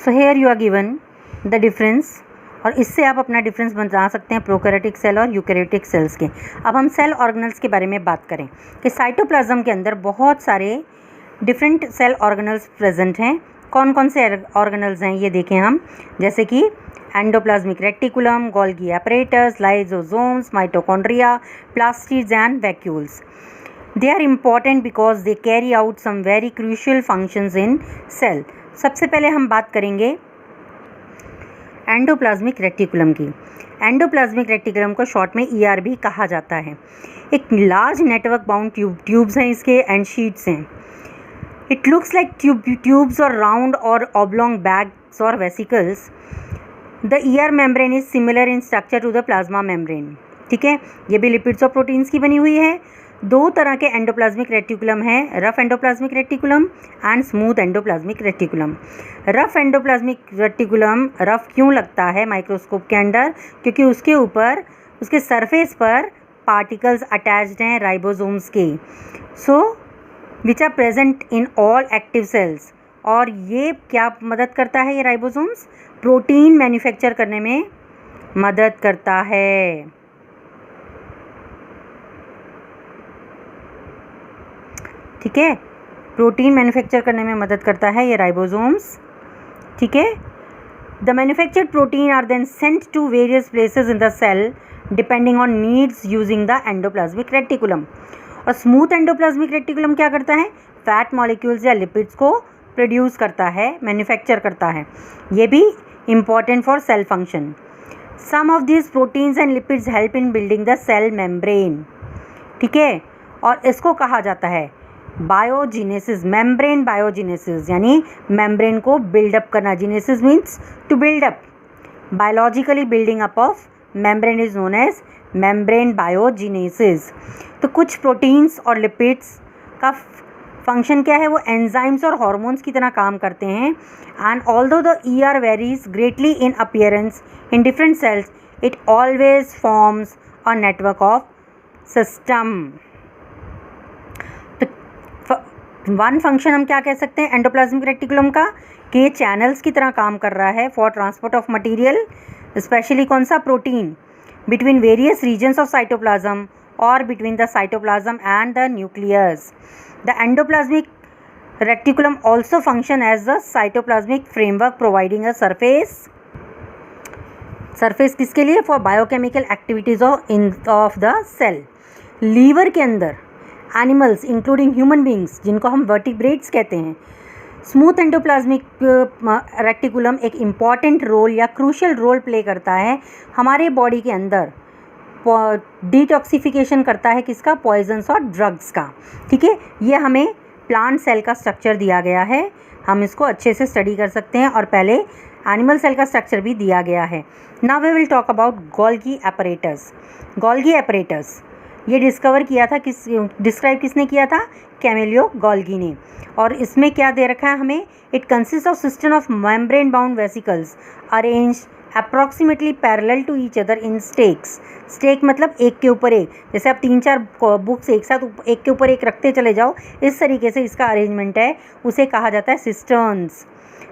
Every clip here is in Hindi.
So here you are given the difference, और इससे आप अपना डिफरेंस बता सकते हैं प्रोकैरियोटिक सेल और यूकैरियोटिक सेल्स के। अब हम सेल ऑर्गेनल्स के बारे में बात करें कि साइटोप्लाज्म के अंदर बहुत सारे डिफरेंट सेल ऑर्गेनल्स प्रेजेंट हैं। कौन कौन से ऑर्गेनल्स हैं ये देखें हम, जैसे कि endoplasmic reticulum, Golgi apparatus, lysosomes, mitochondria, plastids and vacuoles. They are important because they carry out some very crucial functions in cell। सबसे पहले हम बात करेंगे एंडोप्लाज्मिक रेटिकुलम की। एंडोप्लाज्मिक रेटिकुलम को शॉर्ट में ER भी कहा जाता है। एक लार्ज नेटवर्क बाउंड ट्यूब्स हैं इसके एंड शीट्स हैं। इट लुक्स लाइक ट्यूब्स और राउंड और ऑब्लोंग बैग्स और vesicles. The ER membrane is similar in structure to the plasma membrane. ठीक है, ये भी लिपिड्स और प्रोटीन्स की बनी हुई है। दो तरह के एंडोप्लाज्मिक रेटिकुलम हैं, rough endoplasmic reticulum and smooth endoplasmic reticulum. Rough endoplasmic reticulum rough क्यों लगता है माइक्रोस्कोप के अंदर? क्योंकि उसके ऊपर, उसके सरफेस पर पार्टिकल्स अटैच्ड हैं राइबोसोम्स के, so which are present in all active cells. और ये क्या मदद करता है, ये राइबोसोम्स प्रोटीन मैन्युफैक्चर करने में मदद करता है। ठीक है, प्रोटीन मैन्युफैक्चर करने में मदद करता है ये राइबोसोम्स। ठीक है, the manufactured protein are then sent to various places in the cell depending on needs using the endoplasmic reticulum. और स्मूथ एंडोप्लाज्मिक रेटिकुलम क्या करता है? फैट मॉलिक्यूल्स या लिपिड्स को प्रोड्यूस करता है, मैन्युफैक्चर करता है। ये भी important for cell function. Some of this proteins and lipids help in building the cell membrane. ठीक है, और इसको कहा जाता है बायोजीनेसिस, मेम्ब्रेन बायोजीनेसिस, यानी मेम्ब्रेन को बिल्डअप करना। Genesis means to buildup. Biologically building up of membrane is known as membrane biogenesis. तो कुछ प्रोटीन्स और लिपिड्स का फंक्शन क्या है? वो एंजाइम्स और हार्मोन्स की तरह काम करते हैं। And although the ER varies greatly in appearance in different cells, it always forms a network of system. One function हम क्या कह सकते हैं एंडोप्लाज्मिक रेटिकुलम का, कि ये चैनल्स की तरह काम कर रहा है for transport of material, specially कौन सा? Protein, between various regions of cytoplasm और between the cytoplasm and the nucleus. The endoplasmic reticulum also function as the cytoplasmic framework providing a surface किसके लिए? For biochemical activities of the cell. Liver के अंदर एनिमल्स इंक्लूडिंग ह्यूमन बींग्स, जिनको हम वर्टिब्रेट्स कहते हैं, स्मूथ एंडोप्लाज्मिक रेटिकुलम एक इम्पॉर्टेंट रोल या क्रूशियल रोल प्ले करता है हमारे बॉडी के अंदर। डिटॉक्सिफिकेशन करता है किसका? पॉइजन्स और ड्रग्स का। ठीक है, ये हमें प्लांट सेल का स्ट्रक्चर दिया गया है, हम इसको अच्छे से स्टडी कर सकते हैं, और पहले एनिमल सेल का स्ट्रक्चर भी दिया गया है। Now we will talk about Golgi apparatus। Golgi apparatus ये डिस्कवर किया था, डिस्क्राइब किसने किया था? कैमिलियो गोल्गी ने। और इसमें क्या दे रखा है हमें? It consist of system of membrane bound vesicles arranged approximately parallel to each other in stacks. Stack मतलब एक के ऊपर एक, जैसे आप 3-4 बुक्स एक साथ एक के ऊपर एक रखते चले जाओ, इस तरीके से इसका अरेंजमेंट है, उसे कहा जाता है cisterns.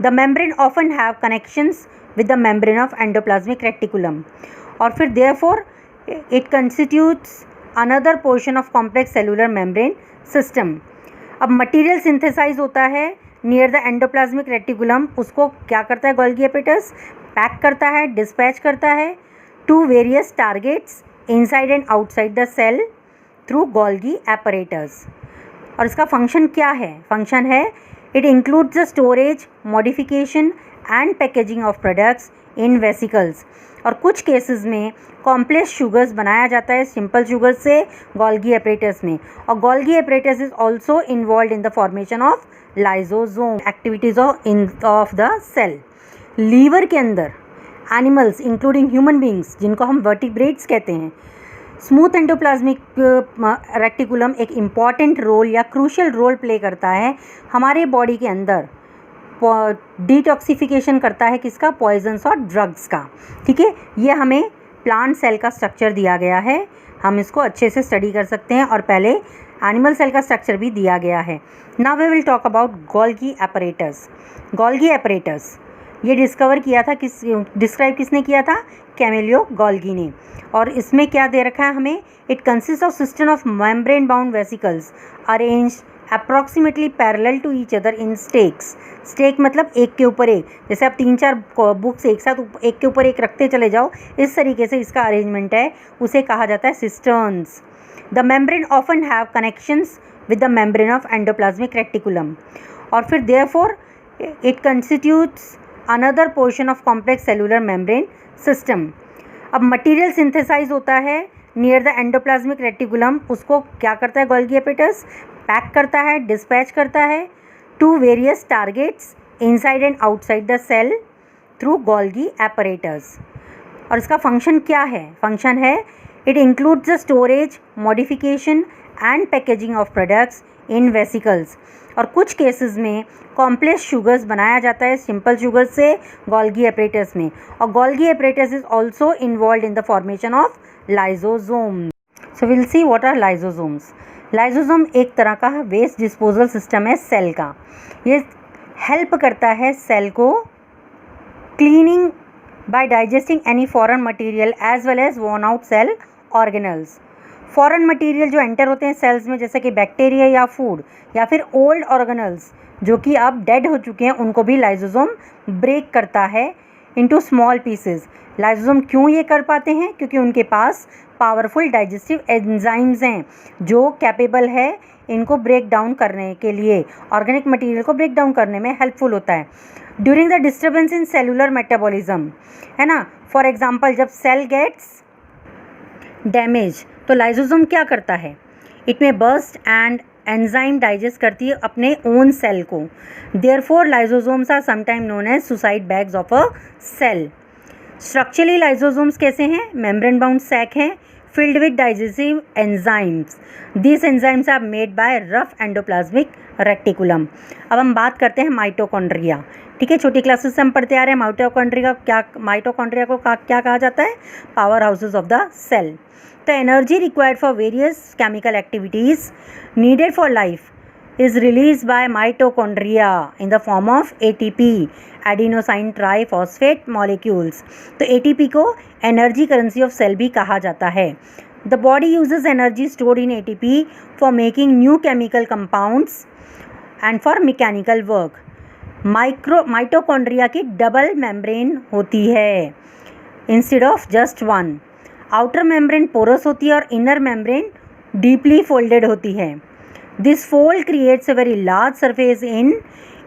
The membrane often have connections with the membrane of endoplasmic reticulum. और फिर therefore it constitutes another portion of complex cellular membrane system. अब मटेरियल सिंथेसाइज होता है नियर द एंडोप्लाज्मिक रेटिकुलम, उसको क्या करता है गोल्गी apparatus? पैक करता है, डिस्पैच करता है to various targets inside and outside the cell through Golgi apparatus। और इसका फंक्शन क्या है? फंक्शन है it includes the storage, modification and packaging of products in vesicles. और कुछ केसेस में कॉम्प्लेक्स शुगर्स बनाया जाता है सिंपल शुगर से गोल्गी apparatus में। और Golgi apparatus is also involve in the formation of lysosome activities of the cell. Liver के अंदर एनिमल्स इंक्लूडिंग ह्यूमन बींग्स, जिनको हम वर्टिब्रेट्स कहते हैं, स्मूथ एंडोप्लाज्मिक रेटिकुलम एक इम्पॉर्टेंट रोल या क्रूशियल रोल प्ले करता है हमारे बॉडी के अंदर। डिटॉक्सिफिकेशन करता है किसका? पॉइजन्स और ड्रग्स का। ठीक है, ये हमें प्लांट सेल का स्ट्रक्चर दिया गया है, हम इसको अच्छे से स्टडी कर सकते हैं, और पहले एनिमल सेल का स्ट्रक्चर भी दिया गया है। Now we will talk about Golgi apparatus। Golgi apparatus ये डिस्कवर किया था डिस्क्राइब किसने किया था? कैमिलियो गोल्गी ने। और इसमें क्या दे रखा है हमें? It consist of system of membrane bound vesicles arranged approximately parallel to each other in stacks. Stack मतलब एक के ऊपर एक, जैसे आप 3-4 बुक्स एक साथ एक के ऊपर एक रखते चले जाओ, इस तरीके से इसका अरेंजमेंट है, उसे कहा जाता है cisterns. The membrane often have connections with the membrane of endoplasmic reticulum. और फिर therefore it constitutes another portion of complex cellular membrane system. अब मटेरियल सिंथेसाइज होता है नियर द एंडोप्लाज्मिक रेटिकुलम, उसको क्या करता है गोल्गी एपेटस? पैक करता है, डिस्पैच करता है to various targets inside and outside the cell through Golgi apparatus. और इसका फंक्शन क्या है? फंक्शन है it includes the storage, modification and packaging of products in vesicles. और कुछ केसेस में कॉम्प्लेक्स शुगर्स बनाया जाता है सिंपल शुगर से गोल्गी एपरेटस में। और Golgi apparatus is also involve in the formation of lysosome. So will see what are lysosomes. Lysosome एक तरह का वेस्ट डिस्पोजल सिस्टम है सेल का। ये हेल्प करता है सेल को cleaning by digesting any foreign material as well as worn out cell organelles. Foreign material जो एंटर होते हैं सेल्स में, जैसे कि बैक्टीरिया या फूड या फिर ओल्ड ऑर्गेनल्स जो कि अब डेड हो चुके हैं, उनको भी लाइजोसोम ब्रेक करता है इनटू स्मॉल पीसेस। लाइजोसोम क्यों ये कर पाते हैं? क्योंकि उनके पास पावरफुल डाइजेस्टिव एंजाइम्स हैं जो कैपेबल है इनको ब्रेक डाउन करने के लिए, ऑर्गेनिक मटेरियल को ब्रेक डाउन करने में हेल्पफुल होता है during the disturbance in cellular metabolism, है ना। फॉर एग्जांपल जब सेल गेट्स डैमेज तो लाइजोसोम क्या करता है? इट में बर्स्ट एंड एंजाइम डाइजेस्ट करती है अपने ओन सेल को। Therefore lysosomes are sometime known as suicide bags of a cell. Structurally lysosomes कैसे हैं? मेम्ब्रेन बाउंड सैक हैं filled with digestive enzymes. These enzymes are made by rough endoplasmic reticulum. अब हम बात करते हैं माइटोकॉन्ड्रिया। ठीक है, छोटी क्लासेस से हम पढ़ते आ रहे हैं माइटोकॉन्ड्रिया को क्या कहा जाता है? Power houses of the cell. The energy required for various chemical activities needed for life is released by mitochondria in the form of ATP, adenosine triphosphate molecules. तो ATP को एनर्जी करेंसी ऑफ सेल भी कहा जाता है। The body uses energy stored in ATP for making new chemical compounds and for mechanical work. Mitochondria की डबल मेम्ब्रेन होती है instead of just one. Outer membrane porous होती है और इनर मेम्ब्रेन डीपली फोल्डेड होती है। This fold creates a very large surface in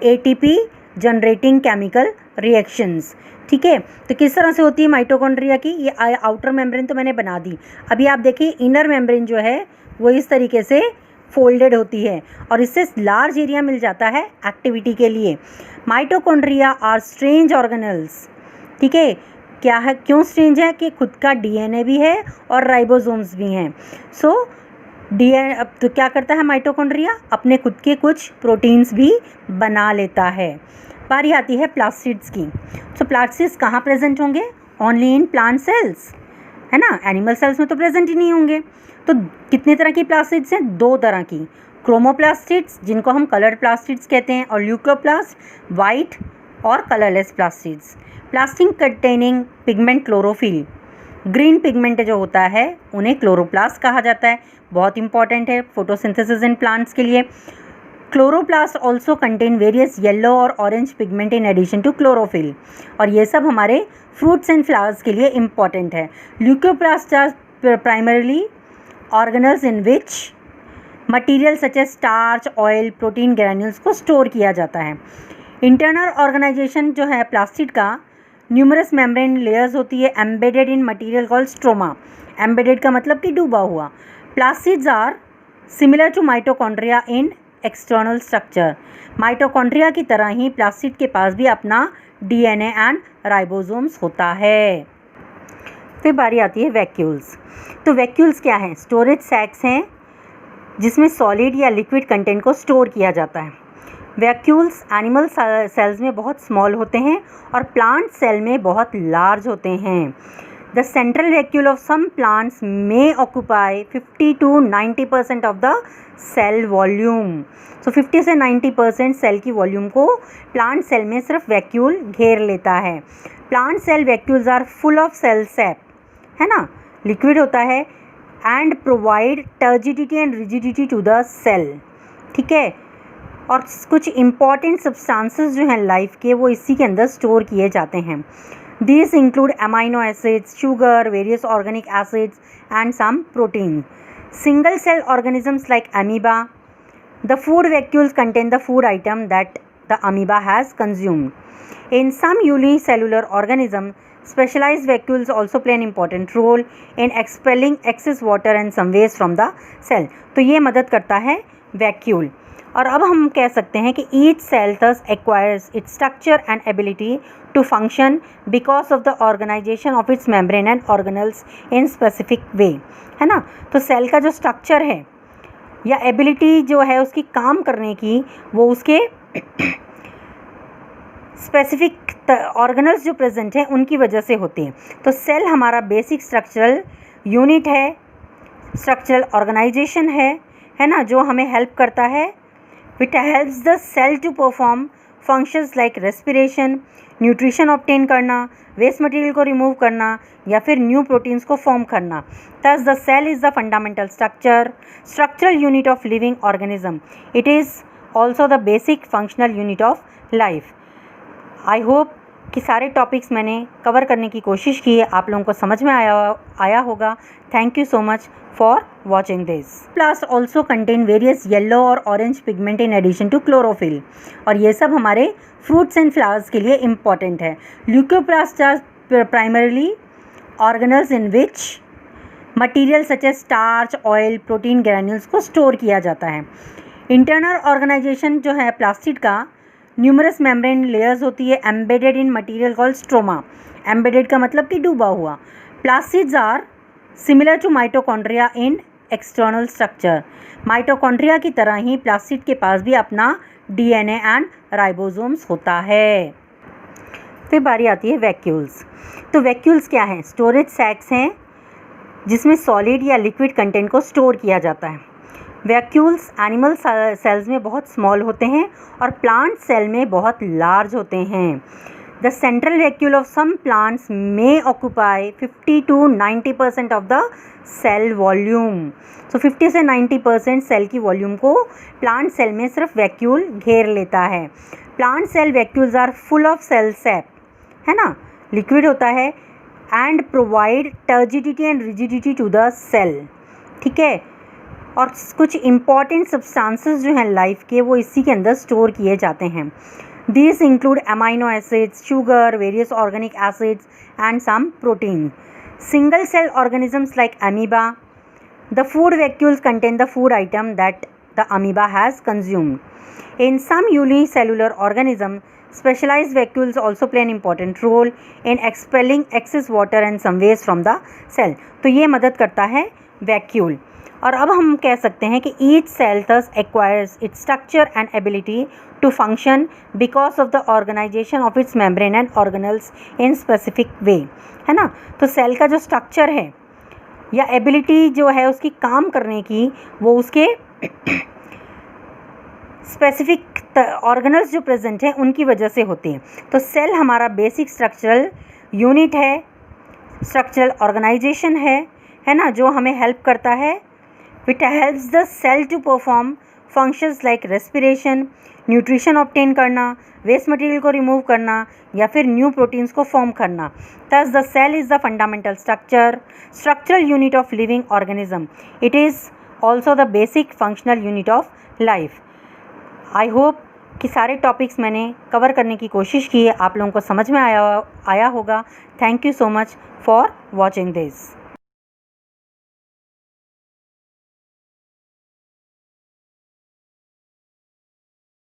ATP generating chemical reactions. ठीक है, तो किस तरह से होती है माइटोकॉन्ड्रिया की? ये आउटर मेम्ब्रेन तो मैंने बना दी, अभी आप देखिए इनर मेम्ब्रेन जो है वो इस तरीके से फोल्डेड होती है और इससे लार्ज एरिया मिल जाता है एक्टिविटी के लिए। Mitochondria are strange organelles. ठीक है, क्या है, क्यों स्ट्रेंज है? कि खुद का डीएनए भी है और राइबोसोम्स भी हैं। सो डीएनए अब तो क्या करता है माइटोकॉन्ड्रिया? अपने खुद के कुछ प्रोटीन्स भी बना लेता है। बारी आती है प्लास्टिड्स की। सो प्लास्टिड्स कहाँ प्रेजेंट होंगे? ओनली इन प्लांट सेल्स, है ना। एनिमल सेल्स में तो प्रेजेंट ही नहीं होंगे। तो कितने तरह की प्लास्टिड्स हैं? 2 तरह की। क्रोमोप्लास्टिड्स जिनको हम कलर्ड प्लास्टिड्स कहते हैं, और ल्यूकोप्लास्ट वाइट और colourless plastids. Plastid containing pigment chlorophyll, green pigment जो होता है उन्हें क्लोरोप्लास्ट कहा जाता है। बहुत इंपॉर्टेंट है फोटोसिंथेसिस इन प्लांट्स के लिए। Chloroplast also contain various yellow और orange pigment in addition to chlorophyll, और ये सब हमारे फ्रूट्स एंड फ्लावर्स के लिए इम्पॉर्टेंट है। Leucoplasts are primarily organelles in which material such as starch, oil, protein granules को स्टोर किया जाता है। इंटरनल ऑर्गेनाइजेशन जो है प्लास्टिड का, न्यूमरस मेम्ब्रेन लेयर्स होती है embedded in material called stroma. Embedded का मतलब कि डूबा हुआ। Plastids are similar to mitochondria in external structure. Mitochondria की तरह ही प्लास्टिड के पास भी अपना डीएनए एंड राइबोसोम्स होता है। फिर बारी आती है वैक्यूल्स। तो वैक्यूल्स क्या हैं? स्टोरेज सैक्स हैं जिसमें सॉलिड या लिक्विड कंटेंट को स्टोर किया जाता है। वैक्यूल्स एनिमल सेल्स में बहुत स्मॉल होते हैं और प्लांट सेल में बहुत लार्ज होते हैं। The central vacuole of some plants may occupy 50 to 90% of the cell volume. So 50 से 90% सेल की वॉल्यूम को प्लांट सेल में सिर्फ वैक्यूल घेर लेता है. Plant cell vacuoles are full of cell sap, है ना, लिक्विड होता है, and provide turgidity and rigidity to the cell. ठीक है, और कुछ इम्पॉर्टेंट सब्सटेंसेस जो हैं लाइफ के वो इसी के अंदर स्टोर किए जाते हैं. These include amino acids, sugar, various organic acids, and some protein. Single cell organisms like amoeba. The food vacuoles contain the food item that the amoeba has consumed. In some unicellular organisms, specialized vacuoles also play an important role in expelling excess water and some waste from the cell. तो ये मदद करता है vacuole. और अब हम कह सकते हैं कि each cell thus acquires its structure and ability to function because of the organization of its membrane and organelles in specific way. है ना, तो सेल का जो स्ट्रक्चर है या एबिलिटी जो है उसकी काम करने की, वो उसके स्पेसिफिक ऑर्गेनल्स जो प्रेजेंट हैं उनकी वजह से होती हैं. तो सेल हमारा बेसिक स्ट्रक्चरल यूनिट है, स्ट्रक्चरल ऑर्गेनाइजेशन है ना, जो हमें हेल्प करता है. It helps the cell to perform functions like respiration, nutrition obtain करना, वेस्ट मटेरियल को रिमूव करना या फिर न्यू प्रोटीन्स को फॉर्म करना. Thus the cell is the fundamental structural unit of living organism. It is also the basic functional unit of life. I hope कि सारे टॉपिक्स मैंने कवर करने की कोशिश की है, आप लोगों को समझ में आया होगा. Thank you so much for watching this. Chloroplast also contain various yellow और orange pigment in addition to chlorophyll. और ये सब हमारे fruits and flowers के लिए important है. Leucoplasts are primarily organelles in which material such as starch, oil, protein granules को store किया जाता है. Internal organization जो है प्लास्टिड का, numerous membrane layers होती है embedded in material called stroma. Embedded का मतलब कि डूबा हुआ. Plastids are similar to mitochondria in external structure. Mitochondria की तरह ही प्लास्टिड के पास भी अपना डीएनए एंड राइबोसोम्स होता है. फिर बारी आती है वैक्यूल्स. तो वैक्यूल्स क्या हैं? स्टोरेज सैक्स हैं जिसमें सॉलिड या लिक्विड कंटेंट को स्टोर किया जाता है. वैक्यूल्स एनिमल सेल्स में बहुत स्मॉल होते हैं और प्लांट सेल में बहुत लार्ज होते हैं. The central vacuole of some plants may occupy 50 to 90% of the cell volume. So 50 से 90% सेल की वॉल्यूम को प्लांट सेल में सिर्फ वैक्यूल घेर लेता है. Plant cell vacuoles are full of cell sap, है ना, लिक्विड होता है, and provide turgidity and rigidity to the cell. ठीक है, और कुछ इम्पॉर्टेंट सब्सटेंसेस जो हैं लाइफ के वो इसी के अंदर स्टोर किए जाते हैं. These include amino acids, sugar, various organic acids, and some protein. Single cell organisms like amoeba. The food vacuoles contain the food item that the amoeba has consumed. In some unicellular organisms, specialized vacuoles also play an important role in expelling excess water and some waste from the cell. तो ये मदद करता है vacuole. और अब हम कह सकते हैं कि each cell thus acquires its structure and ability to function because of the organization of its membrane and organelles in specific way. है ना, तो सेल का जो स्ट्रक्चर है या एबिलिटी जो है उसकी काम करने की, वो उसके स्पेसिफिक ऑर्गेनल्स जो प्रेजेंट हैं उनकी वजह से होती हैं. तो सेल हमारा बेसिक स्ट्रक्चरल यूनिट है, स्ट्रक्चरल ऑर्गेनाइजेशन है ना, जो हमें हेल्प करता है. It helps the cell to perform functions like respiration, nutrition obtain करना, वेस्ट मटेरियल को रिमूव करना या फिर न्यू प्रोटीन्स को फॉर्म करना. Thus the cell is the fundamental structural unit of living organism. It is also the basic functional unit of life. I hope कि सारे टॉपिक्स मैंने कवर करने की कोशिश की है, आप लोगों को समझ में आया होगा. Thank you so much for watching this.